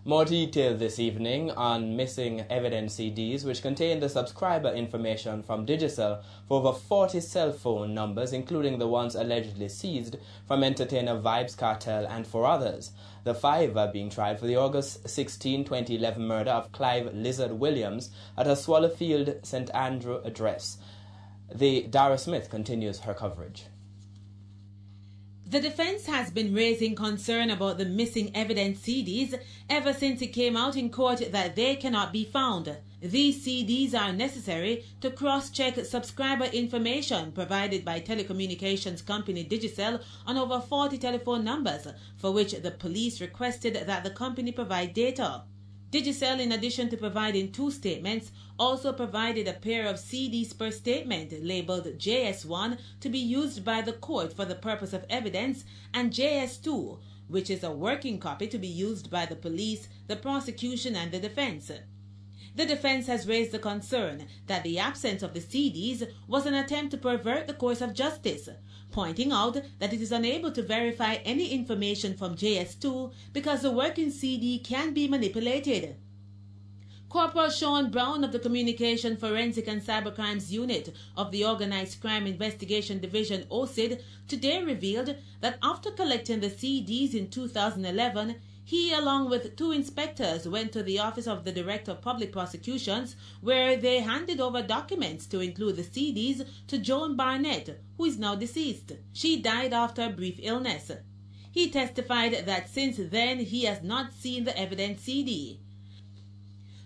More detail this evening on missing evidence CDs, which contain the subscriber information from Digicel for over 40 cell phone numbers, including the ones allegedly seized from entertainer Vybz Kartel and 4 others. The 5 are being tried for the August 16, 2011 murder of Clive Lizard Williams at a Swallowfield St. Andrew address. The Dara Smith continues her coverage. The defense has been raising concern about the missing evidence CDs ever since it came out in court that they cannot be found. These CDs are necessary to cross-check subscriber information provided by telecommunications company Digicel on over 40 telephone numbers, for which the police requested that the company provide data. Digicel, in addition to providing 2 statements, also provided a pair of CDs per statement labeled JS1 to be used by the court for the purpose of evidence, and JS2, which is a working copy to be used by the police, the prosecution, and the defense. The defense has raised the concern that the absence of the CDs was an attempt to pervert the course of justice, pointing out that it is unable to verify any information from JS2 because the working CD can be manipulated. Corporal Sean Brown of the Communication Forensic and Cybercrimes Unit of the Organized Crime Investigation Division OCID today revealed that after collecting the CDs in 2011, he, along with 2 inspectors, went to the Office of the Director of Public Prosecutions, where they handed over documents to include the CDs to Joan Barnett, who is now deceased. She died after a brief illness. He testified that since then he has not seen the evidence CD.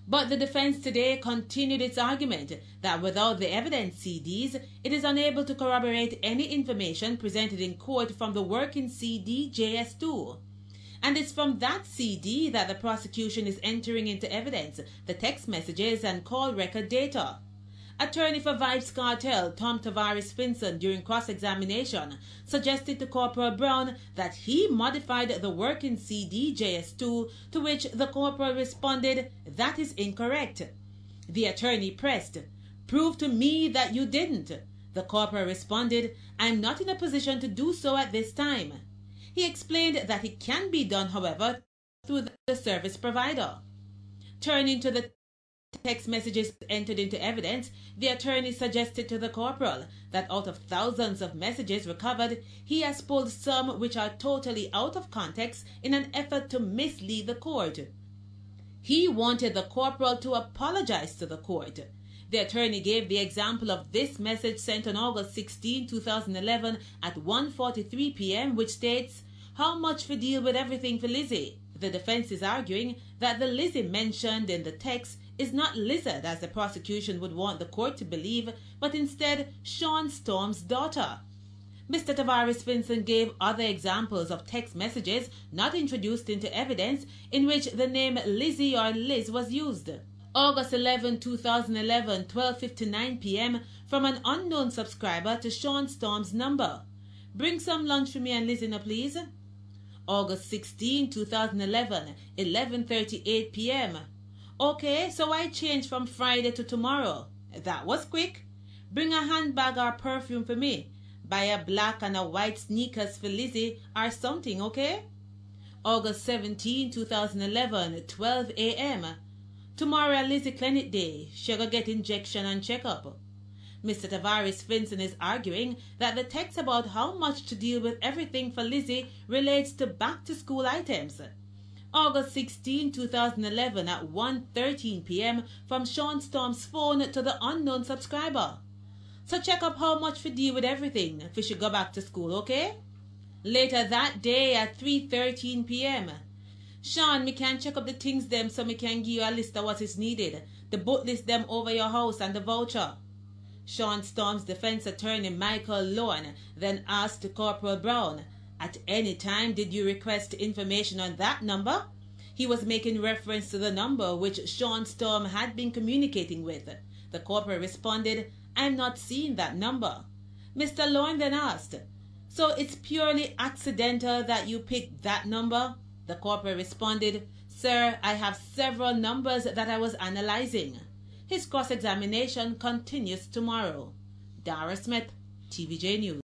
But the defense today continued its argument that without the evidence CDs, it is unable to corroborate any information presented in court from the working CD JS2. And it's from that CD that the prosecution is entering into evidence the text messages and call record data. Attorney for Vybz Kartel, Tom Tavares Finson, during cross-examination, suggested to Corporal Brown that he modified the working CD JS2, to which the corporal responded, "That is incorrect." The attorney pressed, "Prove to me that you didn't." The corporal responded, "I'm not in a position to do so at this time." He explained that it can be done, however, through the service provider. Turning to the text messages entered into evidence, the attorney suggested to the corporal that out of thousands of messages recovered, he has pulled some which are totally out of context in an effort to mislead the court. He wanted the corporal to apologize to the court. The attorney gave the example of this message sent on August 16, 2011 at 1:43 p.m. which states, "How much for deal with everything for Lizzie?" The defense is arguing that the Lizzie mentioned in the text is not Lizard as the prosecution would want the court to believe, but instead Sean Storm's daughter. Mr. Tavares Finson gave other examples of text messages not introduced into evidence in which the name Lizzie or Liz was used. August 11, 2011, 12:59 p.m. from an unknown subscriber to Sean Storm's number. "Bring some lunch for me and Lizzie now, please." August 16, 2011, 11:38 p.m. "Okay, so I changed from Friday to tomorrow." "That was quick." "Bring a handbag or perfume for me. Buy a black and a white sneakers for Lizzie or something, okay?" August 17, 2011, 12 a.m. "Tomorrow Lizzie clinic day. She go get injection and checkup." Mr. Tavares Finson is arguing that the text about how much to deal with everything for Lizzie relates to back-to-school items. August 16, 2011 at 1:13 p.m. from Sean Storm's phone to the unknown subscriber. "So check up how much for deal with everything if we should go back to school, okay?" Later that day at 3:13 p.m. "Sean, me can check up the things them so me can give you a list of what is needed. The book list them over your house and the voucher." Sean Storm's defense attorney Michael Lowen then asked Corporal Brown, "At any time did you request information on that number?" He was making reference to the number which Sean Storm had been communicating with. The corporal responded, "I'm not seeing that number." Mr. Lowen then asked, "So it's purely accidental that you picked that number?" The corporal responded, "Sir, I have several numbers that I was analyzing." His cross-examination continues tomorrow. Dara Smith, TVJ News.